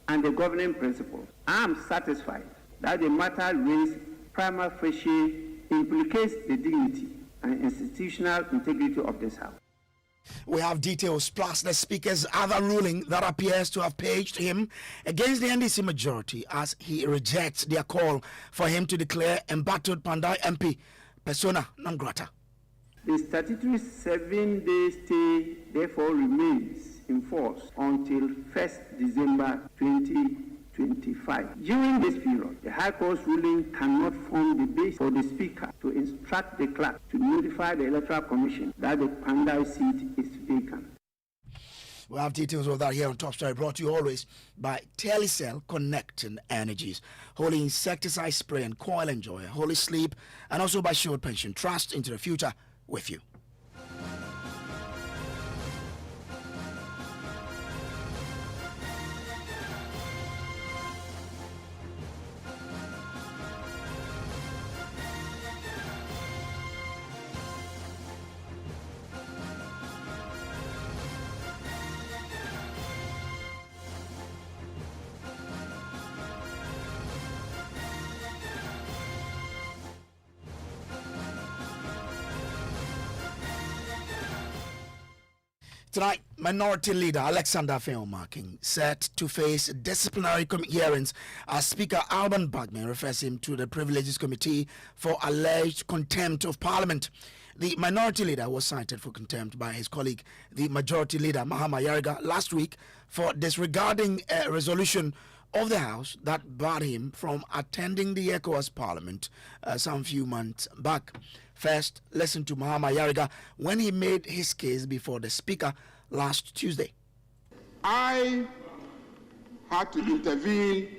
and the governing principles, I am satisfied that the matter raised prima facie implicates the dignity and institutional integrity of this House. We have details plus the Speaker's other ruling that appears to have paged him against the NDC majority as he rejects their call for him to declare embattled Pandai MP persona non grata. The statutory 7-day stay therefore remains in force until 1st December 2025. During this period, the High Court's ruling cannot form the basis for the Speaker to instruct the clerk to notify the Electoral Commission that the Pandai seat is vacant. We'll have details of that here on Top Story, brought to you always by Telecell Connecting Energies, Holy Insecticide Spray and Coil Enjoyer, Holy Sleep, and also by Shield Pension Trust into the future with you. Tonight, Minority Leader Alexander Afenyo-Markin set to face disciplinary hearings as Speaker Alban Bagman refers him to the Privileges Committee for alleged contempt of Parliament. The Minority Leader was cited for contempt by his colleague, the Majority Leader Mahama Yariga, last week for disregarding a resolution of the House that barred him from attending the ECOWAS Parliament some few months back. First, listen to Mahama Yariga when he made his case before the Speaker last Tuesday. I had to intervene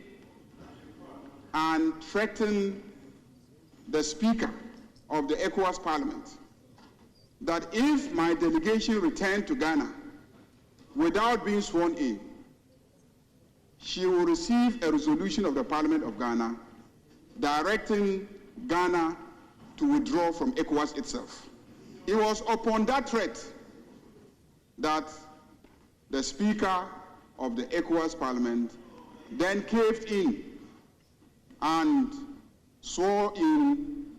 and threaten the Speaker of the ECOWAS Parliament that if my delegation returned to Ghana without being sworn in, she will receive a resolution of the Parliament of Ghana directing Ghana to withdraw from ECOWAS itself. It was upon that threat that the Speaker of the ECOWAS Parliament then caved in and swore in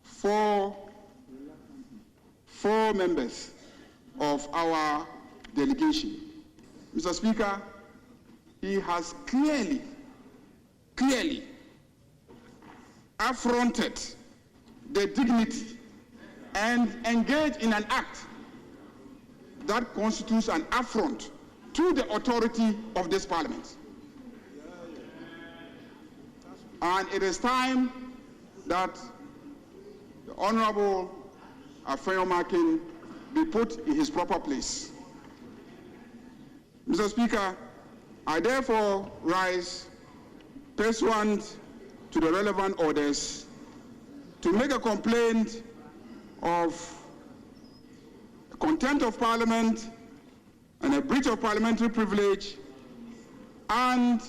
four members of our delegation. Mr. Speaker, he has clearly affronted the dignity and engaged in an act that constitutes an affront to the authority of this Parliament. And it is time that the Honorable Afenyo-Markin be put in his proper place. Mr. Speaker, I therefore rise pursuant to the relevant orders to make a complaint of contempt of Parliament and a breach of parliamentary privilege, and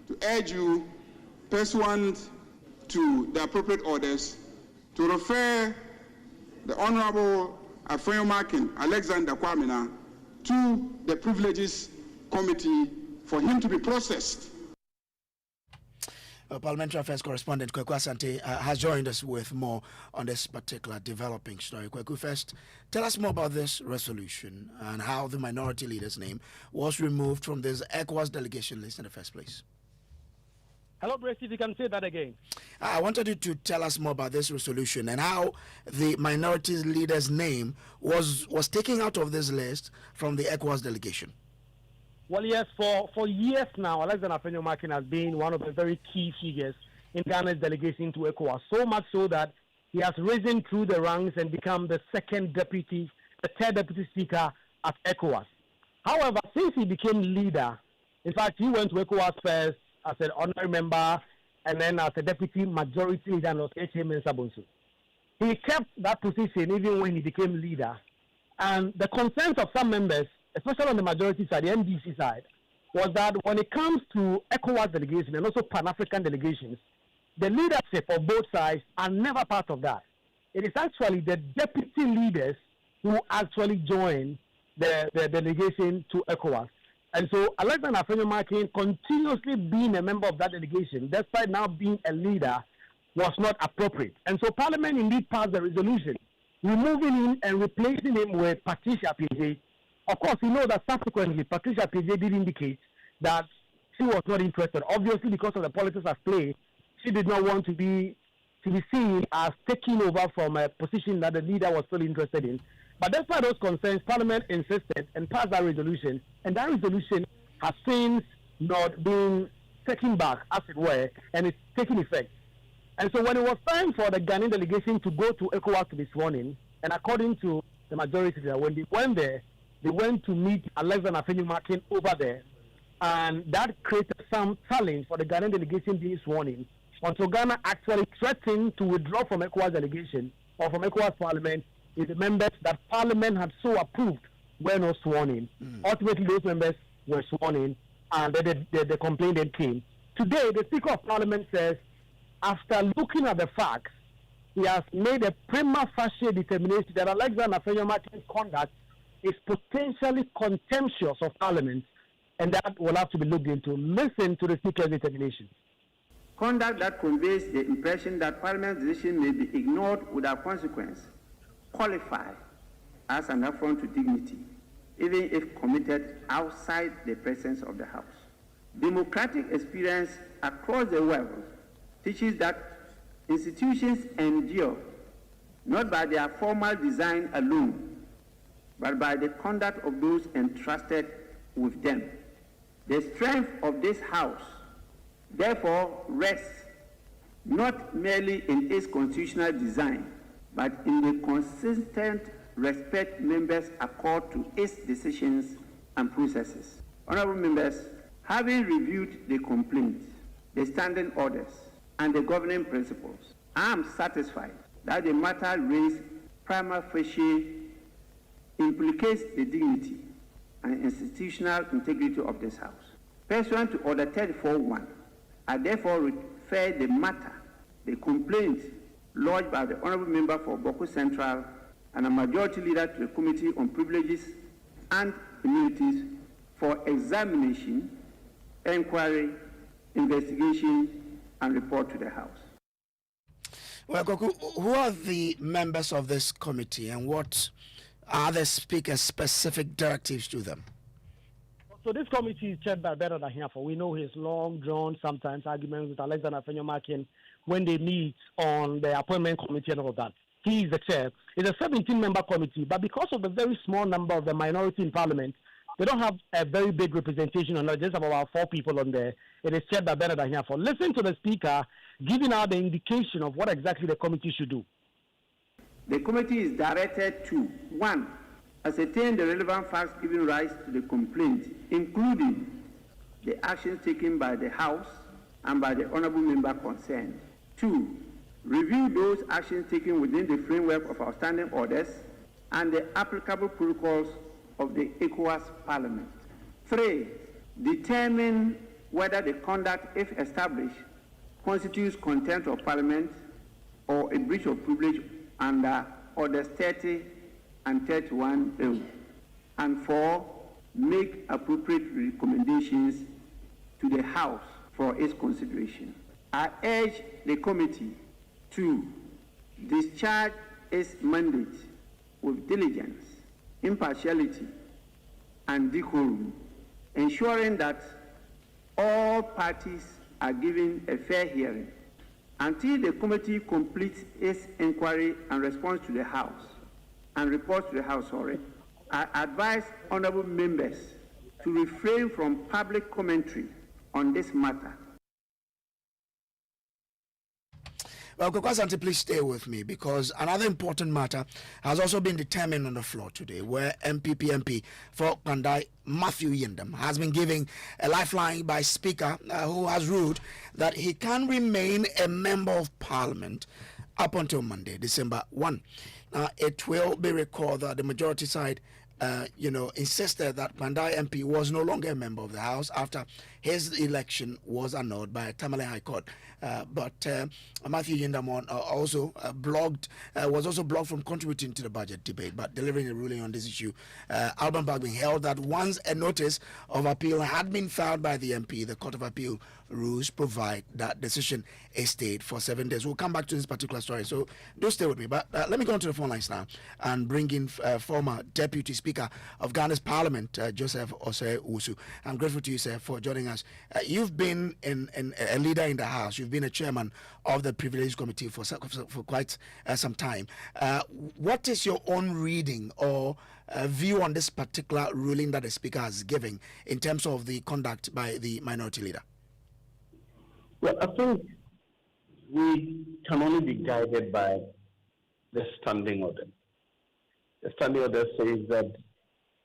to urge you, pursuant to the appropriate orders, to refer the Honorable Afenyo-Markin, Alexander Kwamina, to the Privileges Committee for him to be processed. Parliamentary Affairs correspondent Kweku Asante has joined us with more on this particular developing story. Kweku, first, tell us more about this resolution and how the Minority Leader's name was removed from this ECOWAS delegation list in the first place. Hello, Brace, if you can say that again. I wanted you to tell us more about this resolution and how the Minority Leader's name was taken out of this list from the ECOWAS delegation. Well, yes, for years now, Alexander Afenyo-Markin has been one of the very key figures in Ghana's delegation to ECOWAS, so much so that he has risen through the ranks and become the third deputy speaker at ECOWAS. However, since he became leader, in fact, he went to ECOWAS first as an honorary member and then as a deputy majority leader and was H.M. Sabonsu. He kept that position even when he became leader, and the concerns of some members, especially on the majority side, the NDC side, was that when it comes to ECOWAS delegation and also Pan-African delegations, the leadership of both sides are never part of that. It is actually the deputy leaders who actually join the delegation to ECOWAS. And so Alexander Afenyo-Markin continuously being a member of that delegation, despite now being a leader, was not appropriate. And so Parliament indeed passed the resolution, removing him and replacing him with Patricia PJ. Of course, we know that subsequently Patricia PJ did indicate that she was not interested. Obviously, because of the politics at play, she did not want to be seen as taking over from a position that the leader was still interested in. But despite those concerns, Parliament insisted and passed that resolution, and that resolution has since not been taken back, as it were, and it's taking effect. And so when it was time for the Ghanaian delegation to go to ECOWAS to be sworn in, and according to the majority there, when they went there, they went to meet Alexander Afenyo-Markin over there, and that created some challenge for the Ghanaian delegation being sworn in, until Ghana actually threatened to withdraw from ECOWAS delegation or from ECOWAS Parliament if the members that Parliament had so approved were not sworn in. Ultimately, those members were sworn in, and the complaint then came. Today, the Speaker of Parliament says, after looking at the facts, he has made a prima facie determination that Alexander Afenyo-Markin's conduct is potentially contemptuous of Parliament, and that will have to be looked into. Listen to the Speaker's determination. Conduct that conveys the impression that Parliament's decision may be ignored without consequence qualify as an affront to dignity, even if committed outside the presence of the House. Democratic experience across the world teaches that institutions endure not by their formal design alone, but by the conduct of those entrusted with them. The strength of this House, therefore, rests not merely in its constitutional design, but in the consistent respect members accord to its decisions and processes. Honorable members, having reviewed the complaint, the standing orders, and the governing principles, I am satisfied that the matter raised prima facie implicates the dignity and institutional integrity of this House. Pursuant to Order 34.1, I therefore refer the matter, the complaint lodged by the Honourable Member for Boko Central and a majority leader to the Committee on Privileges and Immunities for examination, inquiry, investigation, and report to the House. Well, Koku, who are the members of this committee, and what are the Speaker's specific directives to them? So this committee is chaired by Bernard Ahiafo. We know his long, drawn, sometimes arguments with Alexander Afenyo-Markin when they meet on the appointment committee and all that. He is the chair. It's a 17-member committee, but because of the very small number of the minority in Parliament, they don't have a very big representation on it. Just about 4 people on there. It is chaired by Bernard Ahiafo. Listen to the Speaker giving out the indication of what exactly the committee should do. The committee is directed to 1. Ascertain the relevant facts giving rise to the complaint, including the actions taken by the House and by the Honourable Member concerned. 2. Review those actions taken within the framework of our standing orders and the applicable protocols of the ECOWAS Parliament. 3. Determine whether the conduct, if established, constitutes contempt of Parliament or a breach of privilege under Orders 30 and 31 ill. And 4, make appropriate recommendations to the House for its consideration. I urge the committee to discharge its mandate with diligence, impartiality, and decorum, ensuring that all parties are given a fair hearing until the committee completes its inquiry and response to the House and reports to the House. I advise honourable members to refrain from public commentary on this matter. Well, Kokwasante, please stay with me, because another important matter has also been determined on the floor today, where MP for Kandai, Matthew Yindam, has been given a lifeline by Speaker who has ruled that he can remain a member of Parliament up until Monday, December 1. It will be recalled that the majority side insisted that Pandai MP was no longer a member of the House after his election was annulled by Tamale High Court. But Matthew Yindamon was also blocked from contributing to the budget debate, but delivering a ruling on this issue. Alban Bagbin held that once a notice of appeal had been filed by the MP, the Court of Appeal rules provide that decision is stayed for 7 days. We'll come back to this particular story, so do stay with me. But let me go on to the phone lines now and bring in former Deputy Speaker of Ghana's Parliament, Joseph Osei Usu. I'm grateful to you, sir, for joining us. You've been a leader in the House. You've been a chairman of the Privileged Committee for quite some time. What is your own reading or view on this particular ruling that the Speaker has given in terms of the conduct by the Minority Leader? Well, I think we can only be guided by the standing order. The standing order says that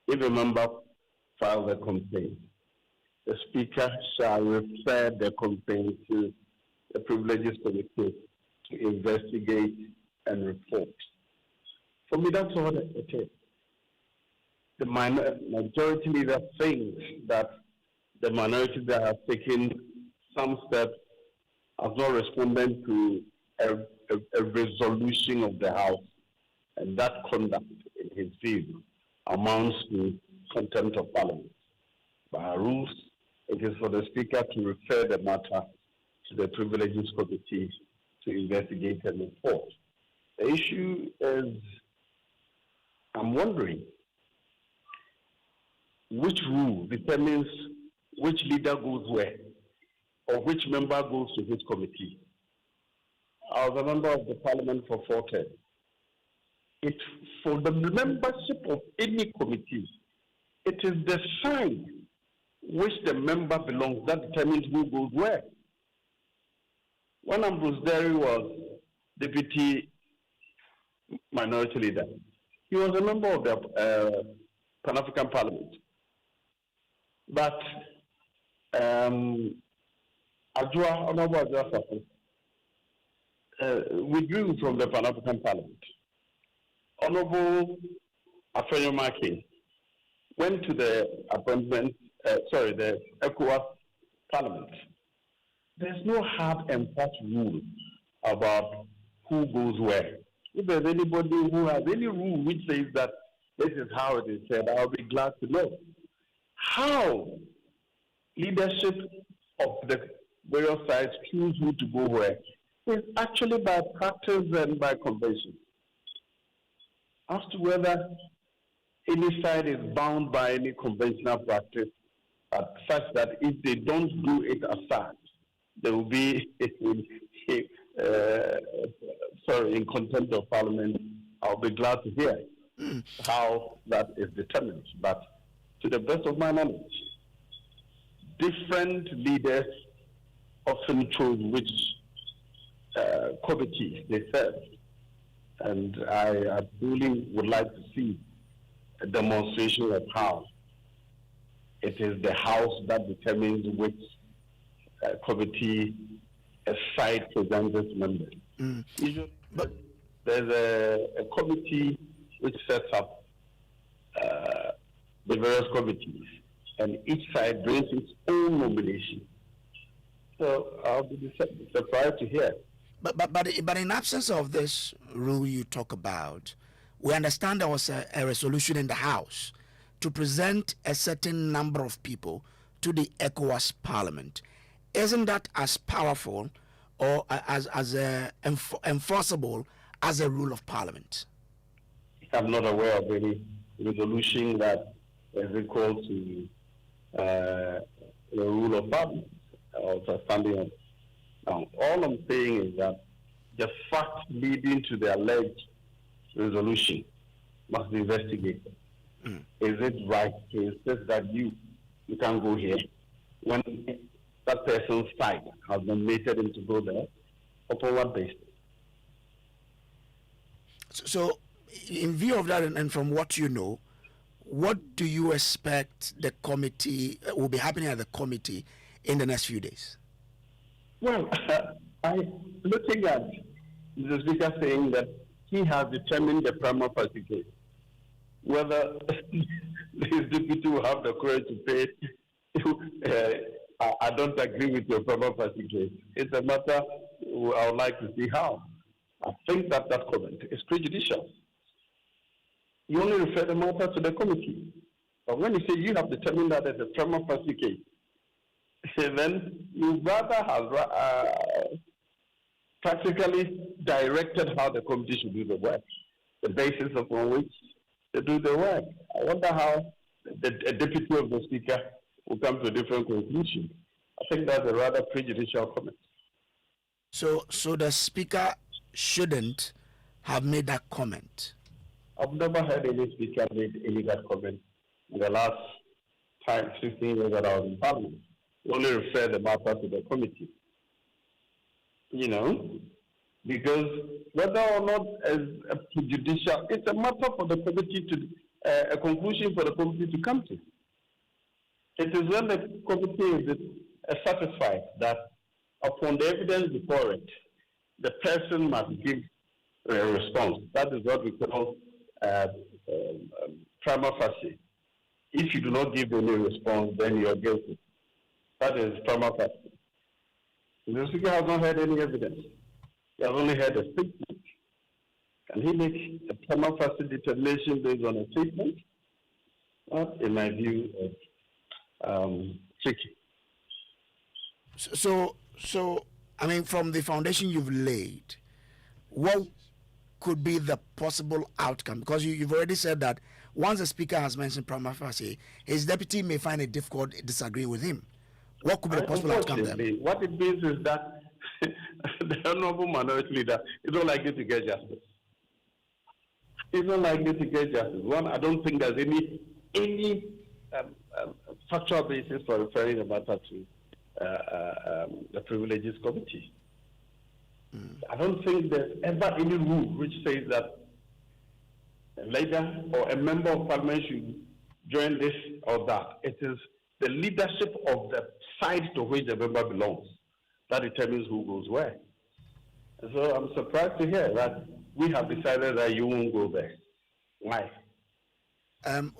if a member files a complaint, the Speaker shall refer the complaint to the Privileges Committee to investigate and report. For me, that's all it is. The Majority Leader thinks that the Minority Leader has taken some steps, has not responded to a resolution of the House, and that conduct, in his view, amounts to contempt of Parliament. By our rules, it is for the Speaker to refer the matter to the Privileges Committee to investigate and report. The issue is, I'm wondering, which rule determines which leader goes where, or which member goes to which committee? I was a member of the Parliament for 4 terms. For the membership of any committee, it is the side which the member belongs that determines who goes where. When Ambrose Derry was Deputy Minority Leader, he was a member of the Pan-African Parliament. But Honorable Adjoa withdrew from the Pan-African Parliament. Honorable Afenyo-Markin went to the the ECOWAS Parliament. There's no hard and fast rule about who goes where. If there's anybody who has any rule which says that this is how it is said, I'll be glad to know. How leadership of the various sides choose who to go where is actually by practice and by convention. As to whether any side is bound by any conventional practice, such that if they don't do it as such, they will be in contempt of Parliament, I'll be glad to hear how that is determined. But to the best of my knowledge, different leaders often chose which committees they serve. And I really would like to see a demonstration of how it is the House that determines which committee a side presents its members. Usually, there's a committee which sets up the various committees, and each side brings its own nomination. So I'll be surprised to hear. But in absence of this rule you talk about, we understand there was a resolution in the House to present a certain number of people to the ECOWAS Parliament. Isn't that as powerful or as enforceable as a rule of Parliament? I'm not aware of any resolution that is equal to the rule of Parliament or standing on. Now, all I'm saying is that the facts leading to the alleged resolution must be investigated. Is it right to insist that you can't go here when that person's side has nominated him to go there? Upon what basis? So, in view of that, and from what you know, what do you expect the committee will be happening at the committee in the next few days? Well, I'm looking at the Speaker saying that he has determined the prima facie case. whether this deputy will have the courage to pay. I don't agree with your prima facie case. It's a matter I would like to see how. I think that comment is prejudicial. You only refer the matter to the committee. But when you say you have determined that there's a prima facie case, then you rather have practically directed how the committee should do the work, the basis upon which they do the work. I wonder how a deputy of the speaker will come to a different conclusion. I think that's a rather prejudicial comment. So the speaker shouldn't have made that comment. I've never heard any speaker make any that comment in the last 15 years that I was in Parliament. We only refer the matter to the committee. You know, because whether or not as a prejudicial, it's a matter for the committee to, a conclusion for the committee to come to. It is when the committee is satisfied that upon the evidence before it, the person must give a response. That is what we call prima facie. If you do not give any response, then you are guilty. That is prima facie. The speaker has not heard any evidence. He has only heard a statement. Can he make a prima facie determination based on a statement? That, in my view, is tricky. So, I mean, from the foundation you've laid, what could be the possible outcome? Because you've already said that once the speaker has mentioned prima facie, his deputy may find it difficult to disagree with him. What could be the possible outcome there? What it means is that the honorable minority leader is not likely to get justice. He's not likely to get justice. One, I don't think there's any factual basis for referring the matter to the Privileges Committee. I don't think there's ever any rule which says that a leader or a member of parliament should join this or that. It is the leadership of the side to which the member belongs that determines who goes where. And so I'm surprised to hear that we have decided that you won't go there. Why?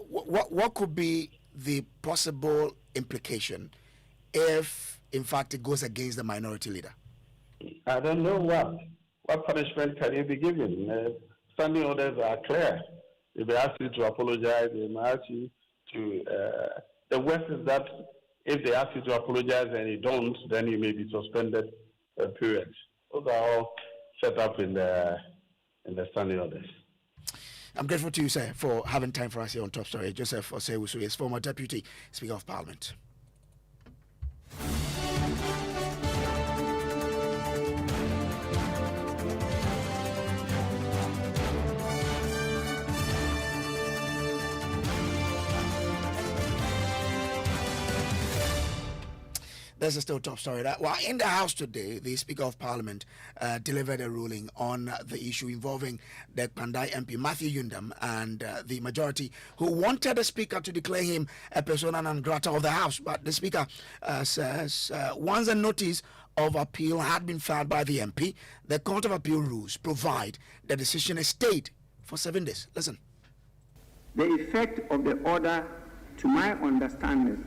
What could be the possible implication if, in fact, it goes against the minority leader? I don't know what punishment can you be given. Standing orders are clear. If they ask you to apologize, they may ask you to. The worst is that if they ask you to apologize and you don't, then you may be suspended for a period. Those are all set up in the standing orders. I'm grateful to you, sir, for having time for us here on Top Story. Joseph Osei-Wusu is former Deputy Speaker of Parliament. This is still Top Story. Well, in the House today, the Speaker of Parliament delivered a ruling on the issue involving the Pandai MP Matthew Yundam and the majority who wanted the Speaker to declare him a persona non grata of the House. But the Speaker says once a notice of appeal had been filed by the MP, the Court of Appeal rules provide the decision is stayed for 7 days. Listen. The effect of the order, to my understanding,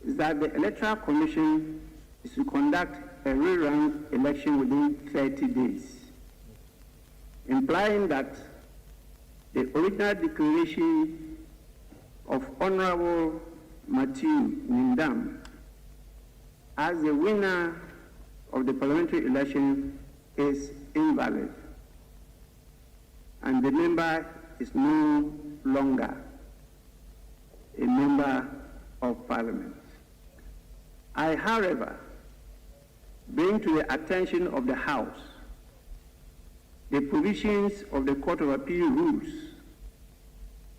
is that the Electoral Commission is to conduct a rerun election within 30 days, implying that the original declaration of Honorable Matthew Yundam as the winner of the parliamentary election is invalid, and the member is no longer a member of Parliament. I, however, bring to the attention of the House the provisions of the Court of Appeal Rules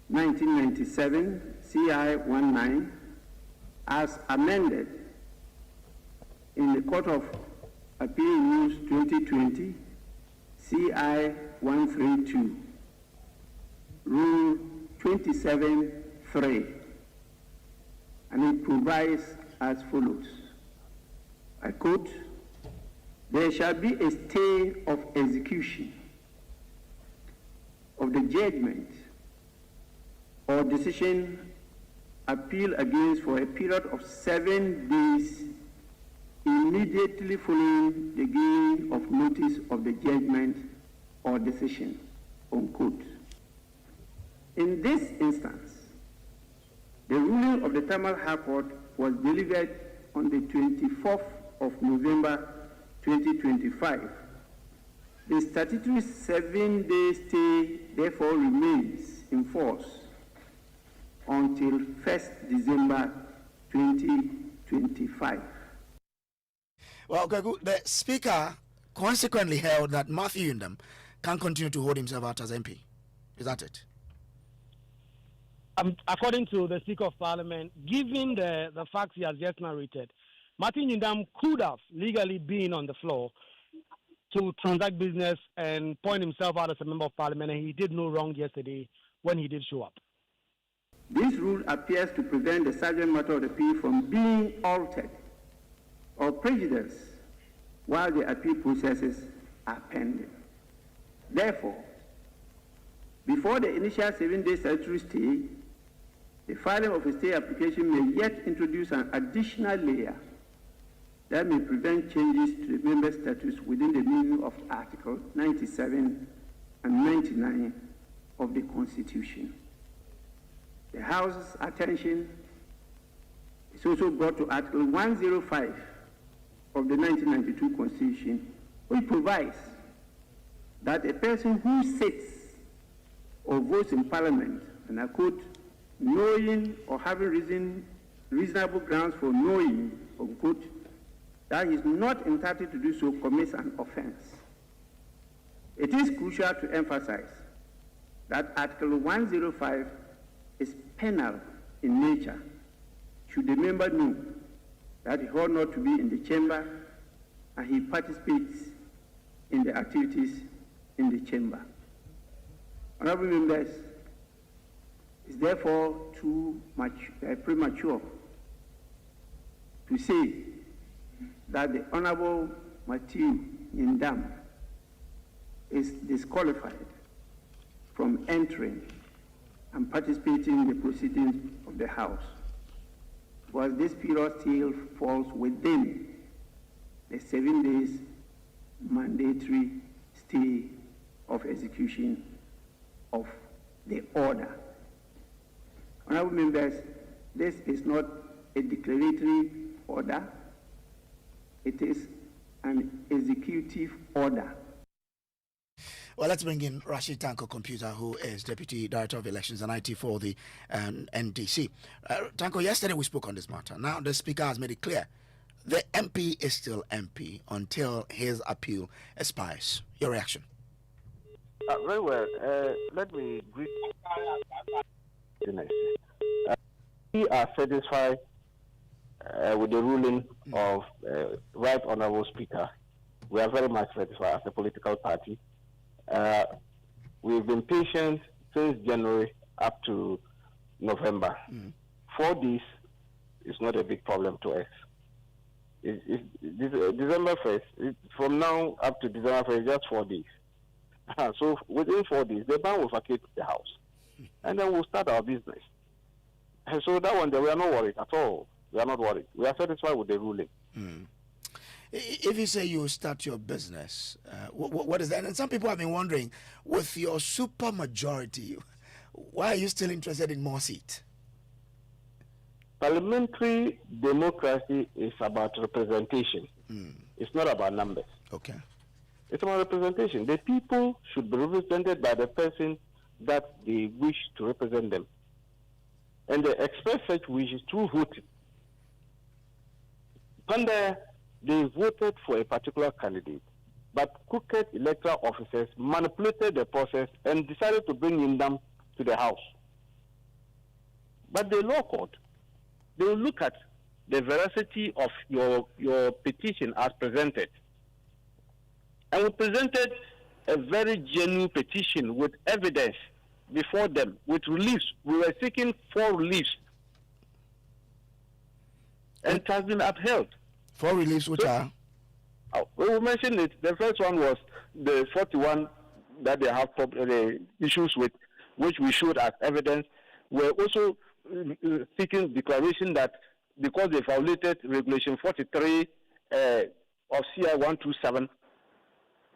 1997 CI 19 as amended in the Court of Appeal Rules 2020 CI 132 Rule 27(3), and it provides as follows. I quote, "There shall be a stay of execution of the judgment or decision appealed against for a period of 7 days immediately following the giving of notice of the judgment or decision, unquote. In this instance, the ruling of the Tamil High Court was delivered on the 24th of November 2025. The statutory 7-day stay therefore remains in force until 1st December 2025. Well, the Speaker consequently held that Matthew Yundam can continue to hold himself out as MP. Is that it? According to the Speaker of Parliament, given the facts he has just narrated, Martin Yundam could have legally been on the floor to transact business and point himself out as a member of Parliament, and he did no wrong yesterday when he did show up. This rule appears to prevent the subject matter of the appeal from being altered or prejudiced while the appeal processes are pending. Therefore, before the initial 7-day statutory stay, the filing of a stay application may yet introduce an additional layer that may prevent changes to the member status within the meaning of Article 97 and 99 of the Constitution. The House's attention is also brought to Article 105 of the 1992 Constitution, which provides that a person who sits or votes in Parliament, and I quote, knowing or having reasonable grounds for knowing, unquote, that he is not entitled to do so commits an offense. It is crucial to emphasize that Article 105 is penal in nature should the member know that he ought not to be in the chamber and he participates in the activities in the chamber. Honorable members, it's therefore too much premature to say that the Honorable Matthew Yundam is disqualified from entering and participating in the proceedings of the House, because this period still falls within the 7 days mandatory stay of execution of the order. Honorable members, this is not a declaratory order, it is an executive order. Well, let's bring in Rashid Tanko Computer, who is Deputy Director of Elections and IT for the NDC. Tanko, yesterday we spoke on this matter. Now the Speaker has made it clear the MP is still MP until his appeal expires. Your reaction? Very well. Let me greet. We are satisfied with the ruling of Right Honorable Speaker. We are very much satisfied as a political party. We've been patient since January up to November. 4 days is not a big problem to us. December 1st, from now up to December 1st, just 4 days. So within 4 days, the ban will vacate the house. And then we'll start our business. And so that one, we are not worried at all. We are not worried. We are satisfied with the ruling. If you say you start your business, what is that? And some people have been wondering, with your super majority, why are you still interested in more seats? Parliamentary democracy is about representation. It's not about numbers. Okay. It's about representation. The people should be represented by the person that they wish to represent them. And they express such wishes through voting. When they voted for a particular candidate, but crooked electoral officers manipulated the process and decided to bring him down to the House. But the law court, they will look at the veracity of your petition as presented. And we presented a very genuine petition with evidence before them, with reliefs. We were seeking 4 reliefs. And it has been upheld. 4 reliefs, which are? We will mention it. The first one was the 41 that they have issues with, which we showed as evidence we're also seeking declaration that because they violated Regulation 43 of CI 127,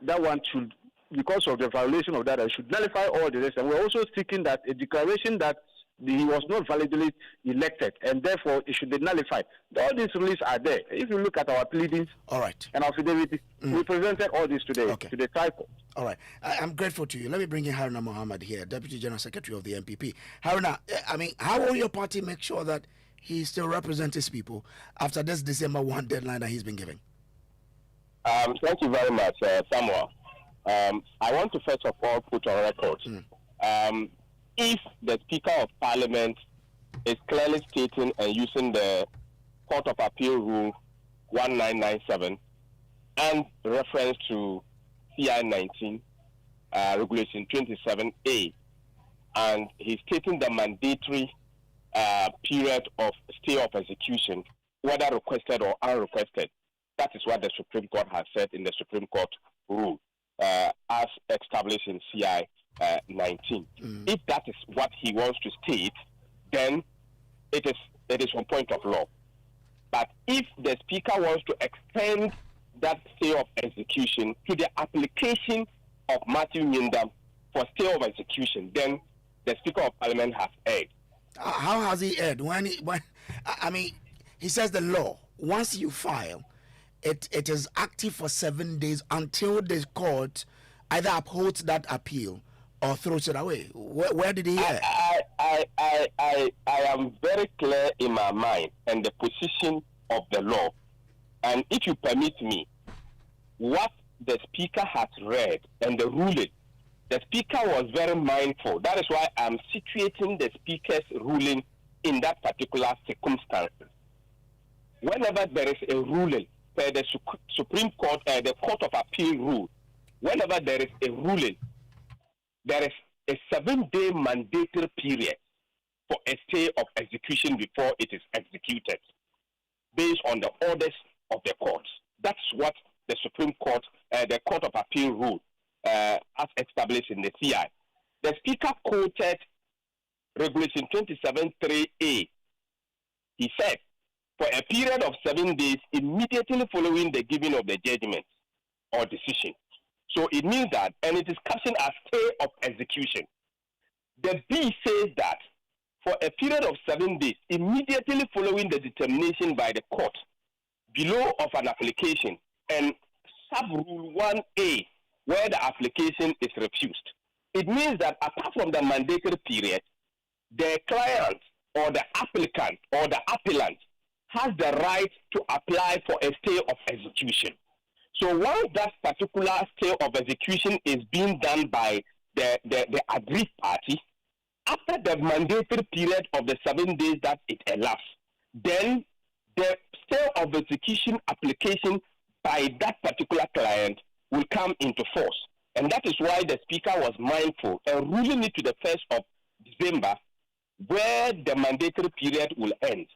that one should, because of the violation of that, I should nullify all the rest. And we're also seeking that a declaration that he was not validly elected, and therefore it should be nullified. All these rulings are there. If you look at our pleadings and our affidavit, we presented all this today to the High Court. All right. I'm grateful to you. Let me bring in Haruna Mohammed here, Deputy General Secretary of the NPP. Haruna, I mean, how will your party make sure that he still represents his people after this December 1 deadline that he's been given? Thank you very much, Samuel. I want to first of all put on record, if the Speaker of Parliament is clearly stating and using the Court of Appeal Rule 1997 and reference to CI 19, Regulation 27A, and he's stating the mandatory period of stay of execution, whether requested or unrequested. That is what the Supreme Court has said in the Supreme Court rule, as established in CI 19. If that is what he wants to state, then it is on point of law. But if the Speaker wants to extend that stay of execution to the application of Matthew Nyindam for stay of execution, then the Speaker of Parliament has erred. How has he erred? I mean, he says the law, once you file, it is active for 7 days until the court either upholds that appeal or throws it away. Where did he err? I am very clear in my mind and the position of the law. And if you permit me, what the Speaker has read and the ruling, the Speaker was very mindful. That is why I'm situating the Speaker's ruling in that particular circumstance. Whenever there is a ruling, the Supreme Court, the Court of Appeal rule, whenever there is a ruling, there is a 7-day mandatory period for a stay of execution before it is executed, based on the orders of the courts. That's what the Supreme Court, the Court of Appeal rule, as established in the CI. The Speaker quoted Regulation 27.3a. He said, for a period of 7 days immediately following the giving of the judgment or decision. So it means that, and it is captioned as stay of execution. The B says that for a period of 7 days immediately following the determination by the court below of an application and sub-rule 1A where the application is refused. It means that apart from the mandatory period, the client or the applicant or the appellant has the right to apply for a stay of execution. So once that particular stay of execution is being done by the aggrieved party, after the mandatory period of the 7 days that it elapsed, then the stay of execution application by that particular client will come into force. And that is why the Speaker was mindful and ruling it to the 1st of December, where the mandatory period will end.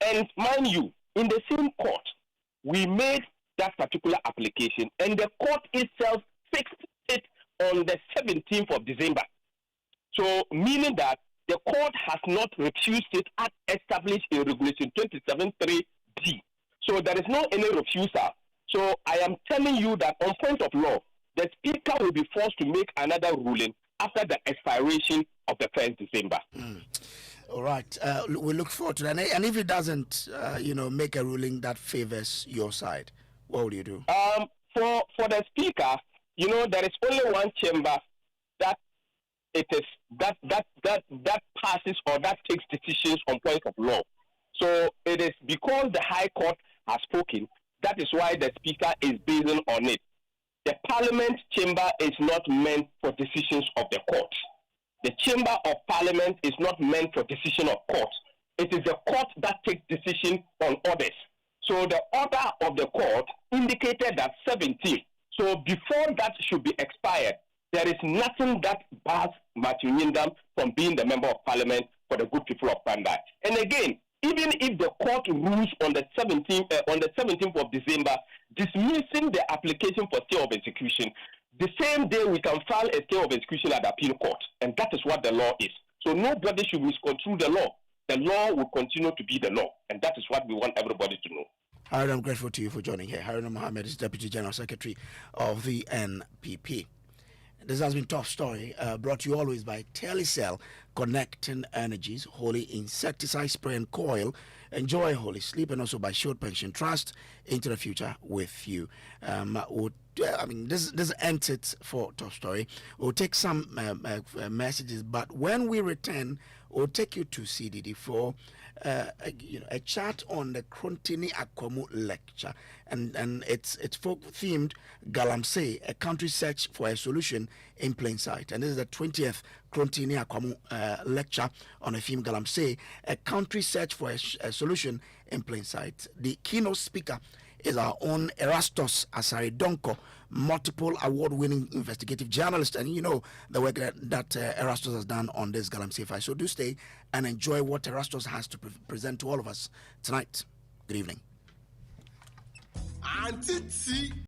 And mind you, in the same court, we made that particular application, and the court itself fixed it on the 17th of December. So, meaning that the court has not refused it as established in Regulation 27.3b. So, there is no any refusal. So, I am telling you that on point of law, the Speaker will be forced to make another ruling after the expiration of the 1st December. All right. We look forward to that. And if it doesn't, make a ruling that favors your side, what will you do? For the Speaker, there is only one chamber that it is that passes or that takes decisions on point of law. So it is because the High Court has spoken. That is why the Speaker is basing on it. The Parliament chamber is not meant for decisions of the court. The Chamber of Parliament is not meant for decision of court. It is the court that takes decision on orders. So the order of the court indicated that 17. So before that should be expired, there is nothing that bars Matthew Nyindam from being the Member of Parliament for the good people of Pandai. And again, even if the court rules on the 17th of December, dismissing the application for stay of execution, the same day we can file a stay of execution at the appeal court, and that is what the law is. So nobody should misconstrue the law. The law will continue to be the law, and that is what we want everybody to know. Haruna, I'm grateful to you for joining here. Haruna Mohammed is Deputy General Secretary of the NPP. This has been Top Story, brought to you always by Telecel, connecting energies, Holy Insecticide Spray and Coil. Enjoy Holy Sleep, and also by Shield Pension Trust, into the future with you. This ends it for Top Story. We'll take some messages, but when we return, we'll take you to CDD for a chat on the Krontini Akwamu lecture, and it's folk themed Galamsey, a country search for a solution in plain sight. And this is the 20th Krontini Akwamu lecture on a theme Galamsey, a country search for a solution in plain sight. The keynote speaker is our own Erastus Asari Donko, multiple award-winning investigative journalist, and you know the work that Erastus has done on this Galamsey file. So do stay and enjoy what Erastus has to present to all of us tonight. Good evening.